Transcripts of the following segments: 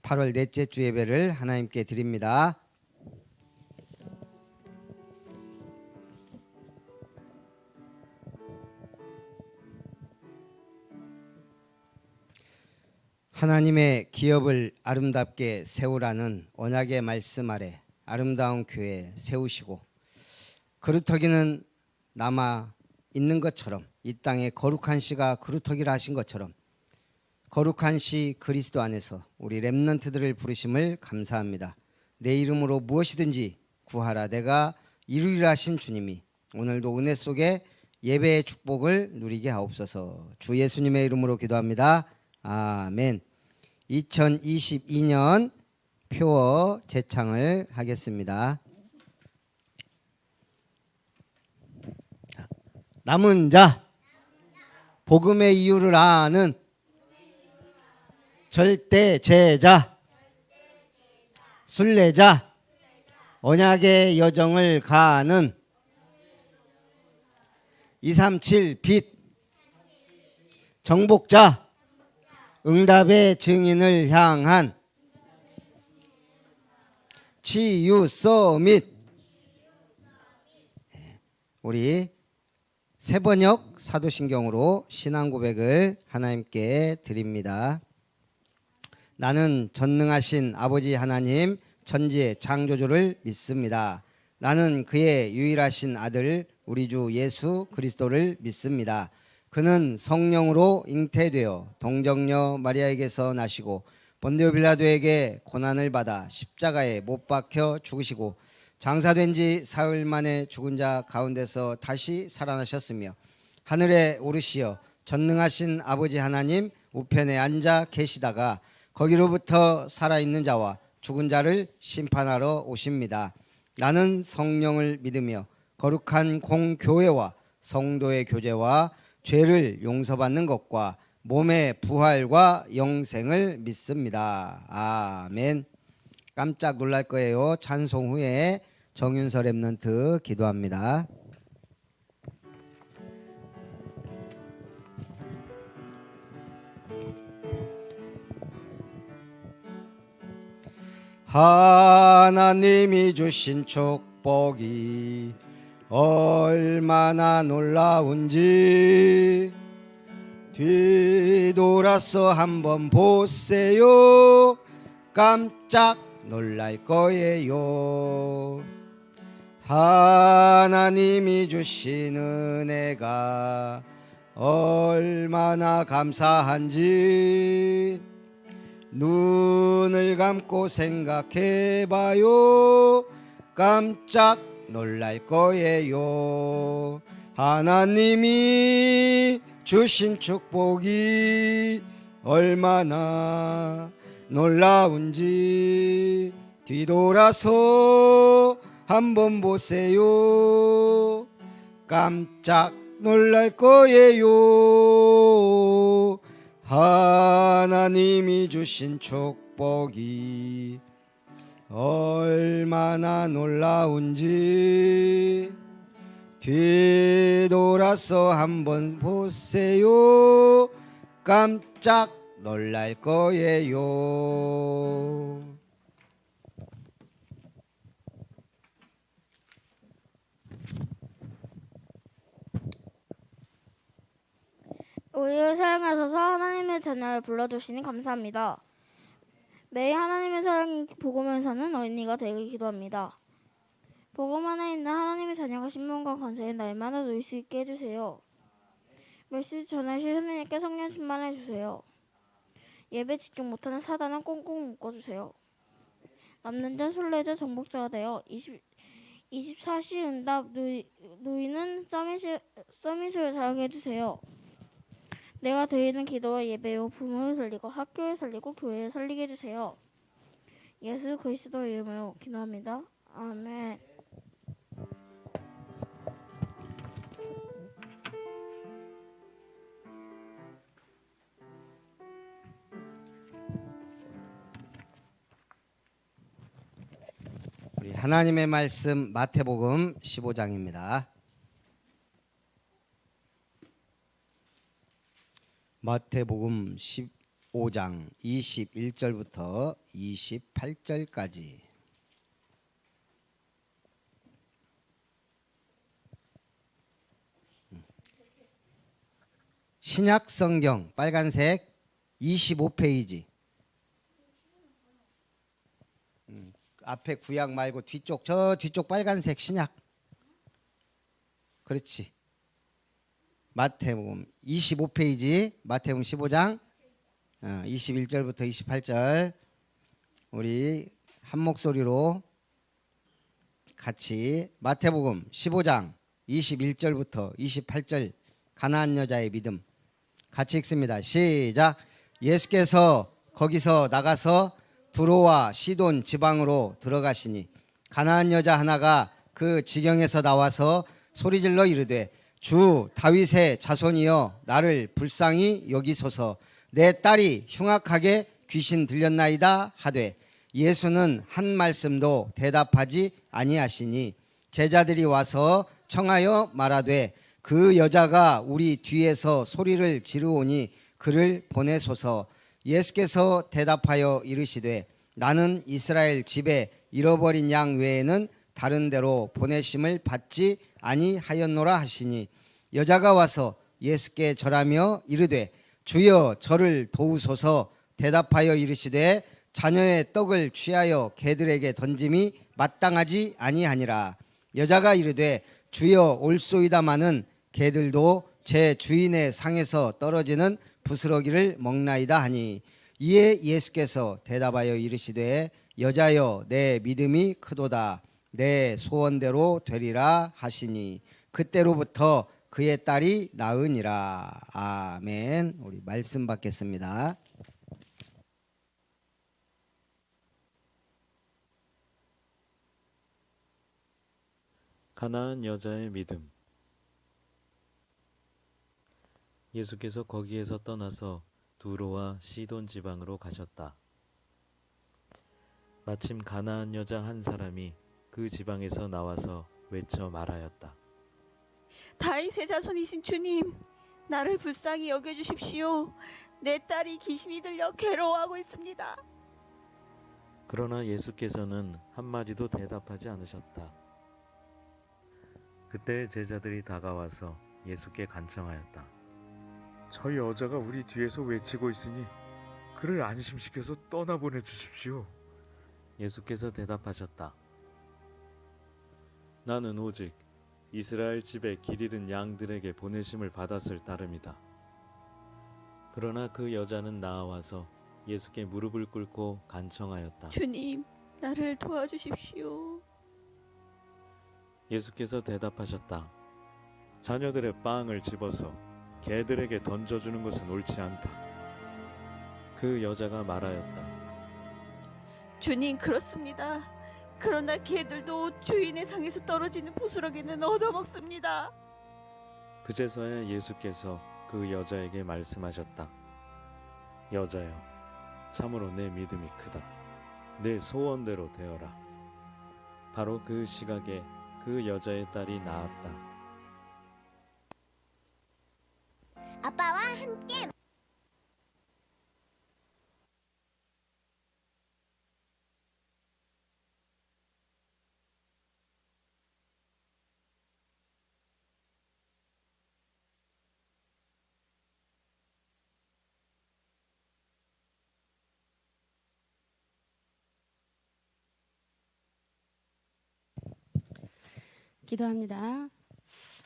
8월 넷째 주 예배를 하나님께 드립니다. 하나님의 기업을 아름답게 세우라는 언약의 말씀 아래 아름다운 교회 세우시고 그루터기는 남아 있는 것처럼 이 땅에 거룩한 씨가 그루터기를 하신 것처럼 거룩한 씨 그리스도 안에서 우리 렘넌트들을 부르심을 감사합니다. 내 이름으로 무엇이든지 구하라 내가 이루리라 하신 주님이 오늘도 은혜 속에 예배의 축복을 누리게 하옵소서. 주 예수님의 이름으로 기도합니다. 아멘. 2022년 표어 제창을 하겠습니다. 남은 자, 복음의 이유를 아는 절대 제자, 순례자, 언약의 여정을 가는 237 빛, 정복자, 응답의 증인을 향한 치유 서밋. 우리 세번역 사도신경으로 신앙 고백을 하나님께 드립니다. 나는 전능하신 아버지 하나님 천지의 창조주를 믿습니다. 나는 그의 유일하신 아들 우리 주 예수 그리스도를 믿습니다. 그는 성령으로 잉태되어 동정녀 마리아에게서 나시고 본디오 빌라도에게 고난을 받아 십자가에 못 박혀 죽으시고 장사된 지 사흘 만에 죽은 자 가운데서 다시 살아나셨으며 하늘에 오르시어 전능하신 아버지 하나님 우편에 앉아 계시다가 거기로부터 살아있는 자와 죽은 자를 심판하러 오십니다. 나는 성령을 믿으며 거룩한 공교회와 성도의 교제와 죄를 용서받는 것과 몸의 부활과 영생을 믿습니다. 아멘. 깜짝 놀랄 거예요. 찬송 후에 정윤서 렘넌트 기도합니다. 하나님이 주신 축복이 얼마나 놀라운지 뒤돌아서 한번 보세요. 깜짝 놀랄 거예요. 하나님이 주신 은혜가 얼마나 감사한지 눈을 감고 생각해봐요. 깜짝 놀랄 거예요. 하나님이 주신 축복이 얼마나 놀라운지 뒤돌아서 한번 보세요. 깜짝 놀랄 거예요. 하나님이 주신 축복이 얼마나 놀라운지 뒤돌아서 한번 보세요. 깜짝 놀랄 거예요. 우리를 사랑하셔서 하나님의 자녀를 불러주시니 감사합니다. 매일 하나님의 사랑 복음을 사는 어린이가 되길 기도합니다. 복음 안에 있는 하나님의 자녀가 신분과 권세에 날마다 누릴 수 있게 해주세요. 메시지 전하실 선생님께 성령 충만해 주세요. 예배 집중 못하는 사단은 꽁꽁 묶어주세요. 남는 자 순례자 정복자가 되어 24시 응답 누이는 서밋을 자유하게 해주세요. 내가 드리는 기도와 예배로 부모를 살리고 학교를 살리고 교회를 살리게 해주세요. 예수 그리스도의 이름으로 기도합니다. 아멘. 우리 하나님의 말씀 마태복음 15장입니다. 마태복음 15장 21절부터 28절까지. 신약 성경 빨간색 25페이지. 앞에 구약 말고 뒤쪽, 저 뒤쪽 빨간색 신약. 그렇지. 마태복음 25페이지, 마태복음 15장 21절부터 28절. 우리 한 목소리로 같이 마태복음 15장 21절부터 28절 가나안 여자의 믿음 같이 읽습니다. 시작. 예수께서 거기서 나가서 두로와 시돈 지방으로 들어가시니 가나안 여자 하나가 그 지경에서 나와서 소리질러 이르되 주 다윗의 자손이여 나를 불쌍히 여기소서 내 딸이 흉악하게 귀신 들렸나이다 하되 예수는 한 말씀도 대답하지 아니하시니 제자들이 와서 청하여 말하되 그 여자가 우리 뒤에서 소리를 지르오니 그를 보내소서. 예수께서 대답하여 이르시되 나는 이스라엘 집에 잃어버린 양 외에는 다른 데로 보내심을 받지 아니하였노라 하시니 여자가 와서 예수께 절하며 이르되 주여 저를 도우소서. 대답하여 이르시되 자녀의 떡을 취하여 개들에게 던짐이 마땅하지 아니하니라. 여자가 이르되 주여 올소이다마는 개들도 제 주인의 상에서 떨어지는 부스러기를 먹나이다 하니 이에 예수께서 대답하여 이르시되 여자여 내 믿음이 크도다 내 소원대로 되리라 하시니 그때로부터 그의 딸이 나으니라. 아멘. 우리 말씀 받겠습니다. 가나안 여자의 믿음. 예수께서 거기에서 떠나서 두로와 시돈 지방으로 가셨다. 마침 가나안 여자 한 사람이 그 지방에서 나와서 외쳐 말하였다. 다윗의 자손이신 주님, 나를 불쌍히 여겨주십시오. 내 딸이 귀신이 들려 괴로워하고 있습니다. 그러나 예수께서는 한마디도 대답하지 않으셨다. 그때 제자들이 다가와서 예수께 간청하였다. 저 여자가 우리 뒤에서 외치고 있으니 그를 안심시켜서 떠나보내 주십시오. 예수께서 대답하셨다. 나는 오직 이스라엘 집에 길 잃은 양들에게 보내심을 받았을 따름이다. 그러나 그 여자는 나와서 예수께 무릎을 꿇고 간청하였다. 주님, 나를 도와주십시오. 예수께서 대답하셨다. 자녀들의 빵을 집어서 개들에게 던져주는 것은 옳지 않다. 그 여자가 말하였다. 주님, 그렇습니다. 그러나 개들도 주인의 상에서 떨어지는 부스러기는 얻어먹습니다. 그제서야 예수께서 그 여자에게 말씀하셨다. 여자여, 참으로 내 믿음이 크다. 내 소원대로 되어라. 바로 그 시각에 그 여자의 딸이 나았다. 아빠와 함께 기도합니다.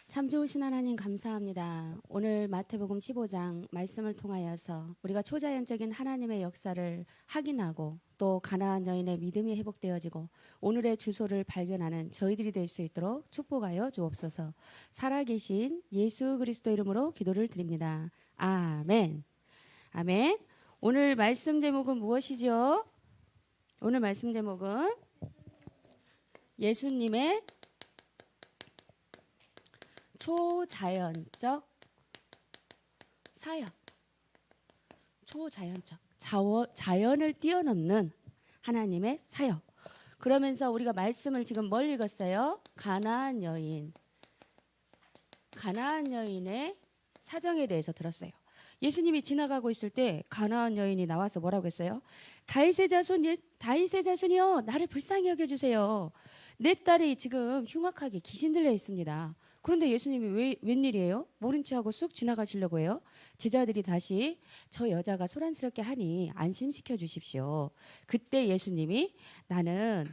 참 좋으신 하나님 감사합니다. 오늘 마태복음 15장 말씀을 통하여서 우리가 초자연적인 하나님의 역사를 확인하고 또 가나안 여인의 믿음이 회복되어지고 오늘의 주소를 발견하는 저희들이 될 수 있도록 축복하여 주옵소서. 살아계신 예수 그리스도 이름으로 기도를 드립니다. 아멘. 아멘. 오늘 말씀 제목은 무엇이죠? 오늘 말씀 제목은 예수님의 초자연적 사역, 초자연적 자연을 뛰어넘는 하나님의 사역. 그러면서 우리가 말씀을 지금 뭘 읽었어요? 가나안 여인의 사정에 대해서 들었어요. 예수님이 지나가고 있을 때 가나안 여인이 나와서 뭐라고 했어요? 다윗의 자손이요, 나를 불쌍히 여겨주세요. 내 딸이 지금 흉악하게 귀신 들려 있습니다. 그런데 예수님이 웬일이에요? 모른 체하고 쑥 지나가시려고 해요. 제자들이 다시 저 여자가 소란스럽게 하니 안심시켜 주십시오. 그때 예수님이 나는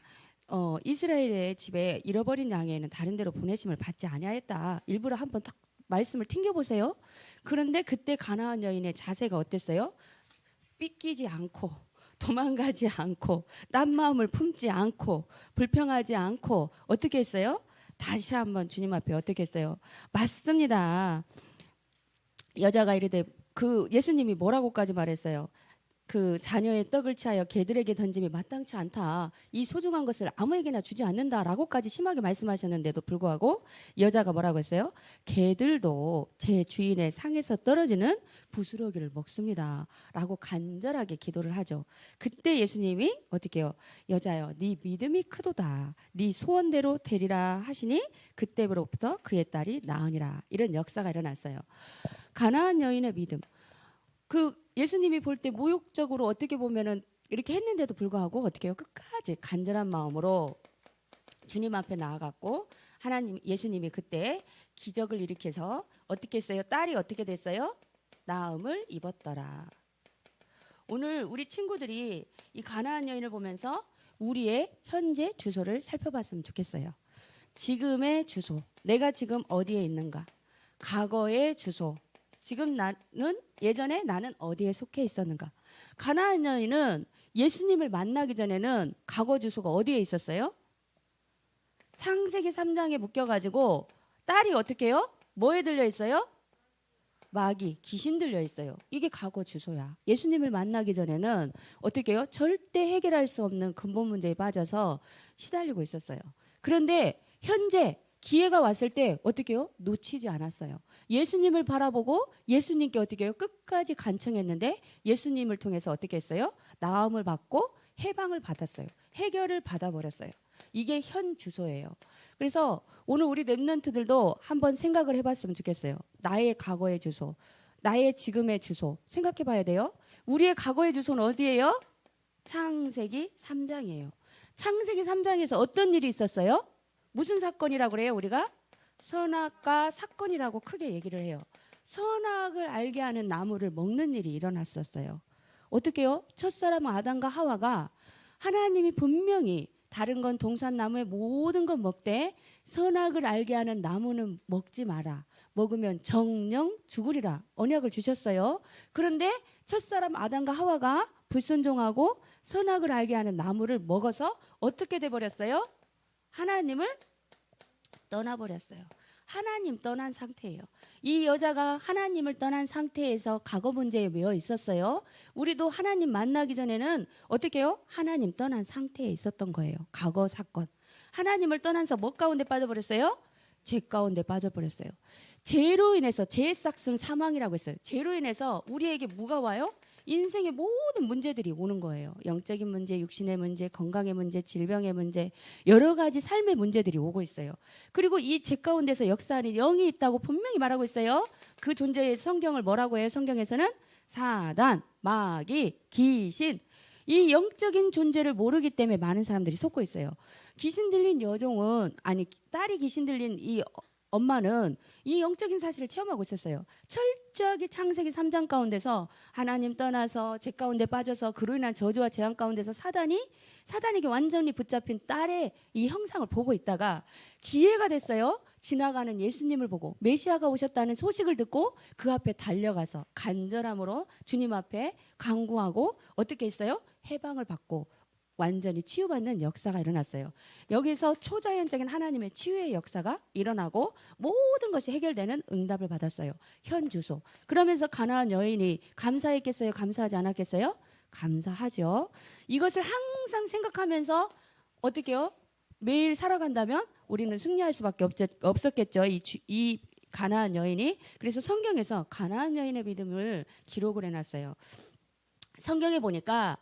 이스라엘의 집에 잃어버린 양에는 다른 데로 보내심을 받지 아니하였다. 일부러 한번 딱 말씀을 튕겨보세요. 그런데 그때 가나안 여인의 자세가 어땠어요? 삐끼지 않고 도망가지 않고 딴 마음을 품지 않고 불평하지 않고 어떻게 했어요? 다시 한번 주님 앞에 어떻게 했어요? 맞습니다. 여자가 이르되 그 예수님이 뭐라고까지 말했어요? 그 자녀의 떡을 취하여 개들에게 던짐이 마땅치 않다. 이 소중한 것을 아무에게나 주지 않는다라고까지 심하게 말씀하셨는데도 불구하고 여자가 뭐라고 했어요? 개들도 제 주인의 상에서 떨어지는 부스러기를 먹습니다. 라고 간절하게 기도를 하죠. 그때 예수님이 어떻게 해요? 여자여, 네 믿음이 크도다. 네 소원대로 되리라 하시니 그때부터 그의 딸이 나으니라. 이런 역사가 일어났어요. 가나안 여인의 믿음. 그 예수님이 볼 때 모욕적으로 어떻게 보면은 이렇게 했는데도 불구하고 어떻게 해요? 끝까지 간절한 마음으로 주님 앞에 나아갔고 예수님이 그때 기적을 일으켜서 어떻게 했어요? 딸이 어떻게 됐어요? 나음을 입었더라. 오늘 우리 친구들이 이 가나안 여인을 보면서 우리의 현재 주소를 살펴봤으면 좋겠어요. 지금의 주소, 내가 지금 어디에 있는가? 과거의 주소, 지금 예전에 나는 어디에 속해 있었는가? 가나안 여인은 예수님을 만나기 전에는 과거 주소가 어디에 있었어요? 창세기 3장에 묶여가지고 딸이 어떻게 해요? 뭐에 들려 있어요? 마귀, 귀신 들려 있어요. 이게 과거 주소야. 예수님을 만나기 전에는 어떻게 해요? 절대 해결할 수 없는 근본 문제에 빠져서 시달리고 있었어요. 그런데 현재 기회가 왔을 때 어떻게 해요? 놓치지 않았어요. 예수님을 바라보고 예수님께 어떻게 해요? 끝까지 간청했는데 예수님을 통해서 어떻게 했어요? 나음을 받고 해방을 받았어요. 해결을 받아버렸어요. 이게 현 주소예요. 그래서 오늘 우리 랩런트들도 한번 생각을 해봤으면 좋겠어요. 나의 과거의 주소, 나의 지금의 주소 생각해 봐야 돼요. 우리의 과거의 주소는 어디예요? 창세기 3장이에요. 창세기 3장에서 어떤 일이 있었어요? 무슨 사건이라고 그래요? 우리가 선악과 사건이라고 크게 얘기를 해요. 선악을 알게 하는 나무를 먹는 일이 일어났었어요. 어떻게요? 첫사람 아담과 하와가 하나님이 분명히 다른 건 동산나무의 모든 건 먹되 선악을 알게 하는 나무는 먹지 마라. 먹으면 정령 죽으리라. 언약을 주셨어요. 그런데 첫사람 아담과 하와가 불순종하고 선악을 알게 하는 나무를 먹어서 어떻게 돼버렸어요? 하나님을 떠나버렸어요. 하나님 떠난 상태예요. 이 여자가 하나님을 떠난 상태에서 과거 문제에 매여 있었어요. 우리도 하나님 만나기 전에는 어떻게 해요? 하나님 떠난 상태에 있었던 거예요. 과거 사건. 하나님을 떠나서 뭐 가운데 빠져버렸어요? 죄 가운데 빠져버렸어요. 죄로 인해서 죄의 싹은 사망이라고 했어요. 죄로 인해서 우리에게 뭐가 와요? 인생의 모든 문제들이 오는 거예요. 영적인 문제, 육신의 문제, 건강의 문제, 질병의 문제, 여러 가지 삶의 문제들이 오고 있어요. 그리고 이 죄 가운데서 역사하는 영이 있다고 분명히 말하고 있어요. 그 존재의 성경을 뭐라고 해요? 성경에서는 사단, 마귀, 귀신. 이 영적인 존재를 모르기 때문에 많은 사람들이 속고 있어요. 귀신 들린 여종은 딸이 귀신 들린 이 엄마는 이 영적인 사실을 체험하고 있었어요. 철저하게 창세기 3장 가운데서 하나님 떠나서 죄 가운데 빠져서 그로 인한 저주와 재앙 가운데서 사단에게 완전히 붙잡힌 딸의 이 형상을 보고 있다가 기회가 됐어요. 지나가는 예수님을 보고 메시아가 오셨다는 소식을 듣고 그 앞에 달려가서 간절함으로 주님 앞에 간구하고 어떻게 했어요? 해방을 받고 완전히 치유받는 역사가 일어났어요. 여기서 초자연적인 하나님의 치유의 역사가 일어나고 모든 것이 해결되는 응답을 받았어요. 현 주소. 그러면서 가나안 여인이 감사했겠어요? 감사하지 않았겠어요? 감사하죠. 이것을 항상 생각하면서 어떻게 해요? 매일 살아간다면 우리는 승리할 수밖에 없었겠죠. 이 가나안 여인이. 그래서 성경에서 가나안 여인의 믿음을 기록을 해놨어요. 성경에 보니까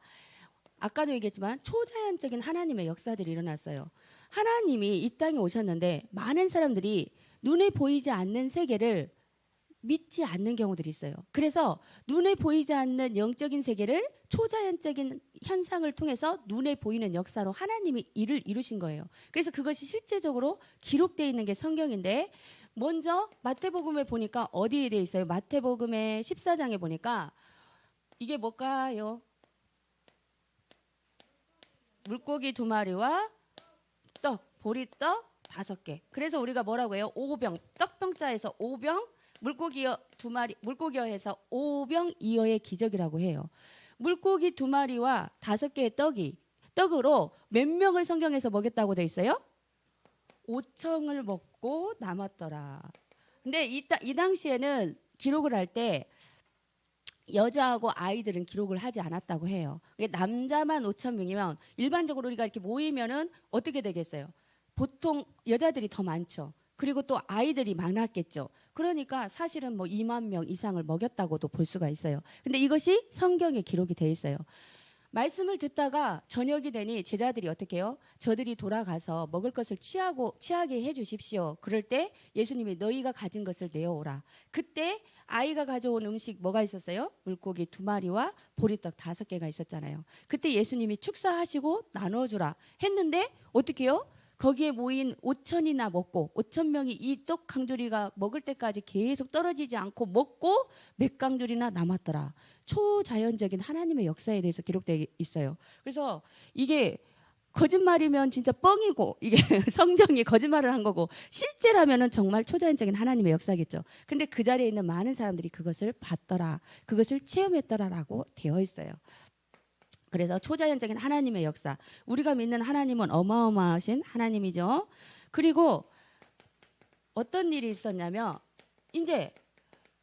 아까도 얘기했지만 초자연적인 하나님의 역사들이 일어났어요. 하나님이 이 땅에 오셨는데 많은 사람들이 눈에 보이지 않는 세계를 믿지 않는 경우들이 있어요. 그래서 눈에 보이지 않는 영적인 세계를 초자연적인 현상을 통해서 눈에 보이는 역사로 하나님이 일을 이루신 거예요. 그래서 그것이 실제적으로 기록되어 있는 게 성경인데, 먼저 마태복음에 보니까 어디에 되어 있어요? 마태복음의 14장에 보니까 이게 뭘까요? 물고기 2마리와 떡, 보리떡 5개. 그래서 우리가 뭐라고 해요? 오병, 떡병자에서 오병, 물고기어 2마리, 물고기어 해서 오병이어의 기적이라고 해요. 물고기 2마리와 5개의 떡으로 몇 명을 성경에서 먹였다고 돼 있어요? 5청을 먹고 남았더라. 근데 이 당시에는 기록을 할 때 여자하고 아이들은 기록을 하지 않았다고 해요. 남자만 5천 명이면 일반적으로 우리가 이렇게 모이면은 어떻게 되겠어요? 보통 여자들이 더 많죠. 그리고 또 아이들이 많았겠죠. 그러니까 사실은 뭐 2만 명 이상을 먹였다고도 볼 수가 있어요. 근데 이것이 성경에 기록이 돼 있어요. 말씀을 듣다가 저녁이 되니 제자들이 어떻게 해요? 저들이 돌아가서 먹을 것을 취하게 해 주십시오. 그럴 때 예수님이 너희가 가진 것을 내어오라. 그때 아이가 가져온 음식 뭐가 있었어요? 물고기 2마리와 보리떡 5개가 있었잖아요. 그때 예수님이 축사하시고 나눠주라 했는데 어떻게 해요? 거기에 모인 5천이나 먹고 5천 명이 이 떡 강주리가 먹을 때까지 계속 떨어지지 않고 먹고 몇 강주리나 남았더라. 초자연적인 하나님의 역사에 대해서 기록되어 있어요. 그래서 이게 거짓말이면 진짜 뻥이고 이게 성경이 거짓말을 한 거고 실제라면은 정말 초자연적인 하나님의 역사겠죠. 근데 그 자리에 있는 많은 사람들이 그것을 봤더라. 그것을 체험했더라라고 되어 있어요. 그래서 초자연적인 하나님의 역사. 우리가 믿는 하나님은 어마어마하신 하나님이죠. 그리고 어떤 일이 있었냐면 이제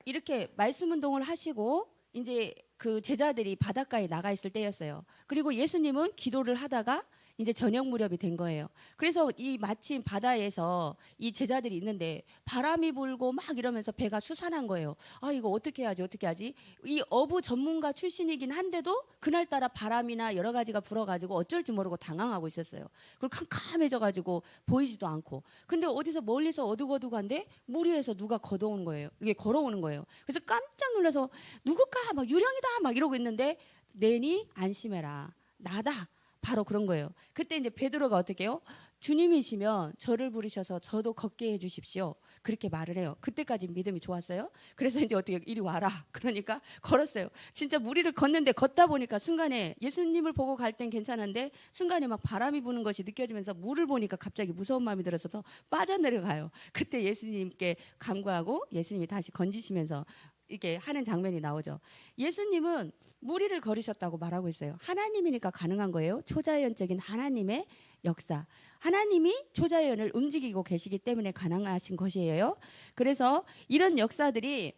이렇게 말씀 운동을 하시고 이제 그 제자들이 바닷가에 나가 있을 때였어요. 그리고 예수님은 기도를 하다가 이제 저녁 무렵이 된 거예요. 그래서 이 마침 바다에서 이 제자들이 있는데 바람이 불고 막 이러면서 배가 수산한 거예요. 아, 이거 어떻게 하지? 이 어부 전문가 출신이긴 한데도 그날따라 바람이나 여러 가지가 불어가지고 어쩔 줄 모르고 당황하고 있었어요. 그리고 캄캄해져가지고 보이지도 않고. 근데 어디서 멀리서 어둑어둑한데 물 위에서 누가 걷어오는 거예요. 이게 걸어오는 거예요. 그래서 깜짝 놀라서 누굴까? 막 유령이다 막 이러고 있는데 내니 안심해라. 나다. 바로 그런 거예요. 그때 이제 베드로가 어떻게 해요? 주님이시면 저를 부르셔서 저도 걷게 해주십시오. 그렇게 말을 해요. 그때까지 믿음이 좋았어요. 그래서 이제 어떻게 이리 와라. 그러니까 걸었어요. 진짜 무리를 걷는데 걷다 보니까 순간에 예수님을 보고 갈 땐 괜찮은데 순간에 막 바람이 부는 것이 느껴지면서 물을 보니까 갑자기 무서운 마음이 들어서 더 빠져내려가요. 그때 예수님께 간구하고 예수님이 다시 건지시면서 이렇게 하는 장면이 나오죠. 예수님은 무리를 걸으셨다고 말하고 있어요. 하나님이니까 가능한 거예요. 초자연적인 하나님의 역사. 하나님이 초자연을 움직이고 계시기 때문에 가능하신 것이에요. 그래서 이런 역사들이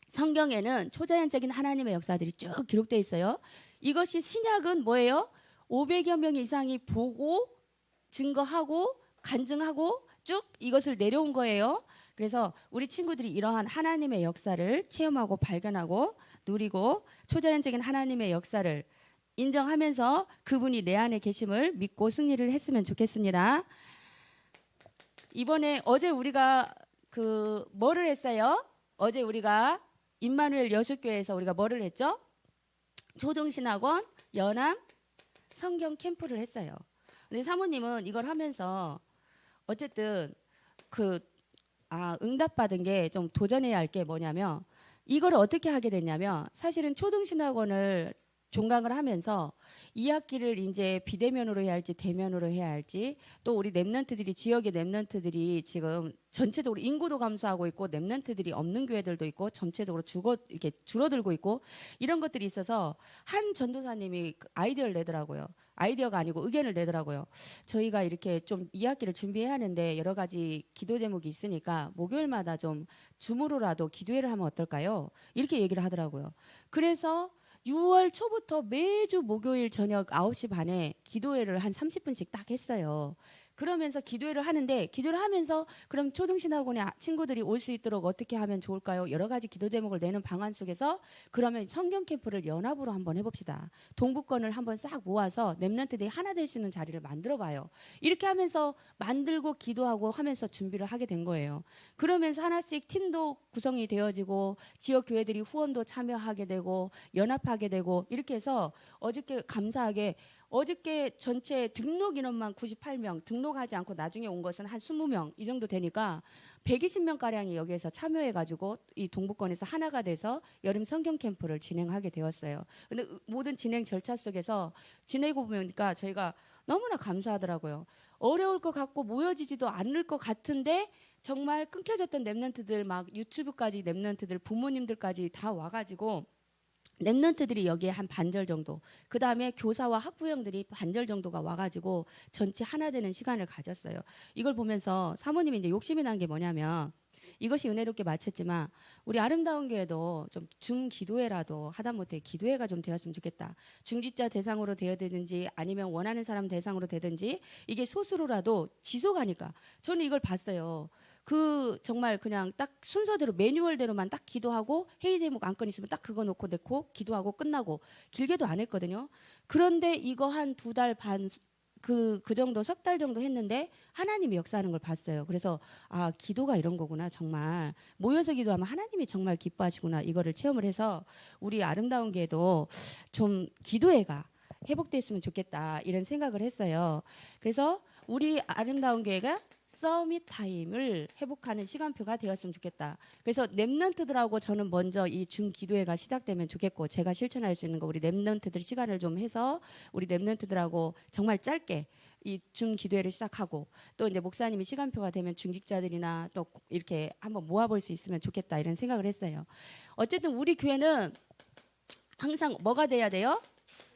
성경에는 초자연적인 하나님의 역사들이 쭉 기록되어 있어요. 이것이 신약은 뭐예요? 500여 명 이상이 보고 증거하고 간증하고 쭉 이것을 내려온 거예요. 그래서 우리 친구들이 이러한 하나님의 역사를 체험하고 발견하고 누리고 초자연적인 하나님의 역사를 인정하면서 그분이 내 안에 계심을 믿고 승리를 했으면 좋겠습니다. 이번에 어제 우리가 뭐를 했어요? 어제 우리가 임마누엘 여수교회에서 우리가 뭐를 했죠? 초등신학원 연합 성경 캠프를 했어요. 근데 사모님은 이걸 하면서 어쨌든 응답받은 게 좀 도전해야 할 게 뭐냐면 이걸 어떻게 하게 됐냐면 사실은 초등신학원을 종강을 하면서 2학기를 이제 비대면으로 해야 할지 대면으로 해야 할지 또 우리 랩런트들이 지역의 랩런트들이 지금 전체적으로 인구도 감소하고 있고 랩런트들이 없는 교회들도 있고 전체적으로 이렇게 줄어들고 있고 이런 것들이 있어서 한 전도사님이 아이디어를 내더라고요. 아이디어가 아니고 의견을 내더라고요. 저희가 이렇게 좀 2학기를 준비해야 하는데 여러 가지 기도 제목이 있으니까 목요일마다 좀 줌으로라도 기도회를 하면 어떨까요? 이렇게 얘기를 하더라고요. 그래서 6월 초부터 매주 목요일 저녁 9시 반에 기도회를 한 30분씩 딱 했어요. 그러면서 기도회를 하는데 기도를 하면서 그럼 초등신학원의 친구들이 올 수 있도록 어떻게 하면 좋을까요? 여러 가지 기도 제목을 내는 방안 속에서 그러면 성경 캠프를 연합으로 한번 해봅시다. 동부권을 한번 싹 모아서 랩런트들이 하나 될 수 있는 자리를 만들어 봐요. 이렇게 하면서 만들고 기도하고 하면서 준비를 하게 된 거예요. 그러면서 하나씩 팀도 구성이 되어지고 지역 교회들이 후원도 참여하게 되고 연합하게 되고 이렇게 해서 어저께 감사하게 어저께 전체 등록 인원만 98명, 등록하지 않고 나중에 온 것은 한 20명 이 정도 되니까 120명 가량이 여기에서 참여해가지고 이 동부권에서 하나가 돼서 여름 성경 캠프를 진행하게 되었어요. 근데 모든 진행 절차 속에서 지내고 보니까 저희가 너무나 감사하더라고요. 어려울 것 같고 모여지지도 않을 것 같은데 정말 끊겨졌던 랩런트들 막 유튜브까지 랩런트들 부모님들까지 다 와가지고 랩런트들이 여기에 한 반절 정도, 그 다음에 교사와 학부형들이 반절 정도가 와가지고 전체 하나 되는 시간을 가졌어요. 이걸 보면서 사모님이 이제 욕심이 난 게 뭐냐면 이것이 은혜롭게 마쳤지만 우리 아름다운 교회도 좀 중기도회라도 하다못해 기도회가 좀 되었으면 좋겠다. 중직자 대상으로 되어야 되든지 아니면 원하는 사람 대상으로 되든지 이게 소수로라도 지속하니까 저는 이걸 봤어요. 그 정말 그냥 딱 순서대로 매뉴얼대로만 딱 기도하고 회의 제목 안건 있으면 딱 그거 놓고 기도하고 끝나고 길게도 안 했거든요. 그런데 이거 한 2달 반 그 정도 3달 정도 했는데 하나님이 역사하는 걸 봤어요. 그래서 아 기도가 이런 거구나. 정말 모여서 기도하면 하나님이 정말 기뻐하시구나. 이거를 체험을 해서 우리 아름다운 교회도 좀 기도회가 회복됐으면 좋겠다 이런 생각을 했어요. 그래서 우리 아름다운 교회가 서밋 타임을 회복하는 시간표가 되었으면 좋겠다. 그래서 랩런트들하고 저는 먼저 이 중기도회가 시작되면 좋겠고 제가 실천할 수 있는 거 우리 랩런트들 시간을 좀 해서 우리 랩런트들하고 정말 짧게 이 중기도회를 시작하고 또 이제 목사님이 시간표가 되면 중직자들이나 또 이렇게 한번 모아볼 수 있으면 좋겠다 이런 생각을 했어요. 어쨌든 우리 교회는 항상 뭐가 돼야 돼요?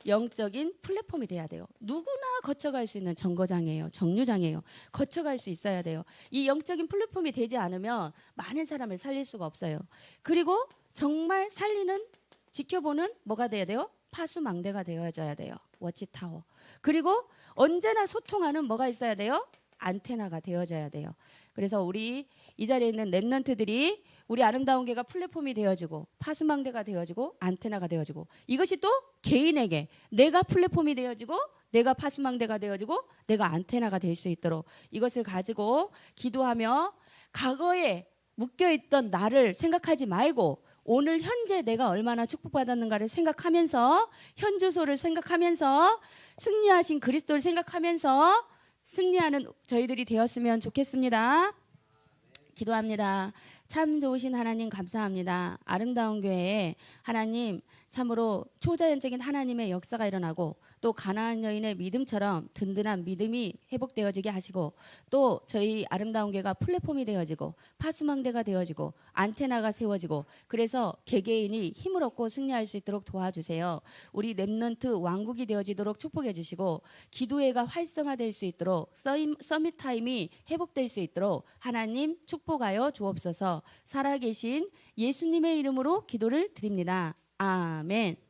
영적인 플랫폼이 돼야 돼요. 누구나 거쳐갈 수 있는 정거장이에요. 정류장이에요. 거쳐갈 수 있어야 돼요. 이 영적인 플랫폼이 되지 않으면 많은 사람을 살릴 수가 없어요. 그리고 정말 살리는 지켜보는 뭐가 돼야 돼요? 파수망대가 되어져야 돼요. 워치타워. 그리고 언제나 소통하는 뭐가 있어야 돼요? 안테나가 되어져야 돼요. 그래서 우리 이 자리에 있는 랩런트들이 우리 아름다운 교회가 플랫폼이 되어지고 파수망대가 되어지고 안테나가 되어지고 이것이 또 개인에게 내가 플랫폼이 되어지고 내가 파수망대가 되어지고 내가 안테나가 될 수 있도록 이것을 가지고 기도하며 과거에 묶여있던 나를 생각하지 말고 오늘 현재 내가 얼마나 축복받았는가를 생각하면서 현주소를 생각하면서 승리하신 그리스도를 생각하면서 승리하는 저희들이 되었으면 좋겠습니다. 기도합니다. 참 좋으신 하나님 감사합니다. 아름다운 교회에 하나님 참으로 초자연적인 하나님의 역사가 일어나고 또 가나안 여인의 믿음처럼 든든한 믿음이 회복되어지게 하시고 또 저희 아름다운 교회가 플랫폼이 되어지고 파수망대가 되어지고 안테나가 세워지고 그래서 개개인이 힘을 얻고 승리할 수 있도록 도와주세요. 우리 랩런트 왕국이 되어지도록 축복해 주시고 기도회가 활성화될 수 있도록 서밋 타임이 회복될 수 있도록 하나님 축복하여 주옵소서. 살아계신 예수님의 이름으로 기도를 드립니다. 아멘.